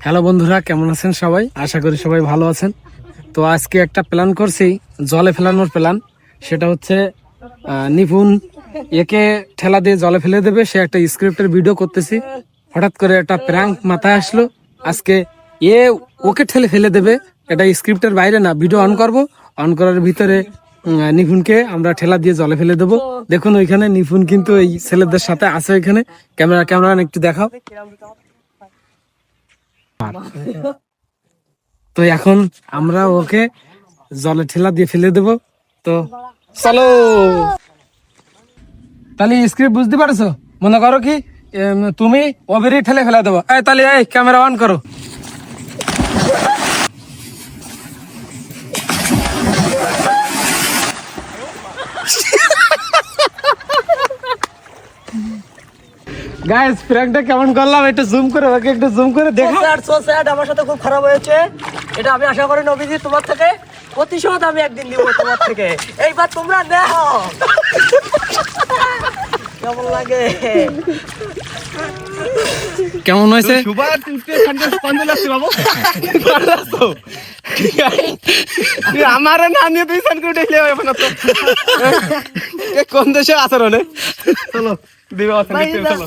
Hello বন্ধুরা, কেমন আছেন সবাই? আশা করি সবাই ভালো আছেন। তো আজকে একটা প্ল্যান করছি, জলে ফেলানোর প্ল্যান। সেটা হচ্ছে নিপুণ একে ঠেলা দিয়ে জলে ফেলে দেবে, সে একটা স্ক্রিপ্টের ভিডিও করতেছি। হঠাৎ করে একটা প্র্যাঙ্ক মাথায় আসলো, আজকে এ ওকে ঠেলে ফেলে দেবে। এটা স্ক্রিপ্টের বাইরে না, ভিডিও অন করব, অন করার ভিতরে নিপুণকে আমরা ঠেলা দিয়ে জলে ফেলে দেবো। দেখুন ওইখানে নিপুণ কিন্তু এই ছেলেদের সাথে আছে। ওইখানে ক্যামেরা ক্যামেরা একটু দেখাও। তো এখন আমরা ওকে জলে ঠেলা দিয়ে ফেলে দেব। তো চলো, তাহলে স্ক্রিপ্ট বুঝতে পারছো? মনে করো কি তুমি ওভারই ঠেলে ফেলে দেবো। এই তাহলে এই ক্যামেরা অন করো। গাইস, প্র্যাঙ্কটা কেমন করলাম একটু জুম করে, ওকে একটু জুম করে দেখো। সো স্যাড, আমার সাথে খুব খারাপ হয়েছে। এটা আমি আশা করি নবীজি তোমার থেকে প্রতিশোধ আমি একদিন নিব তোমার থেকে। এইবার তোমরা নেও। কেমন লাগে? কেমন হয়েছে? আমার না নিয়ে তুই সান করে দেখলে হবে না তো। কোন দেশে আচরণে চলো দিবা ভাই, চলো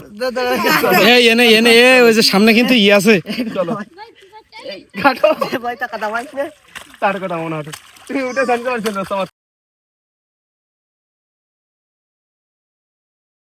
এই এনে এনে ওই যে সামনে কিন্তু আছে। চলো কাটো ভাই টাকা দাও ভাই। তার কথা মনে হয় তুমি উঠে সান করে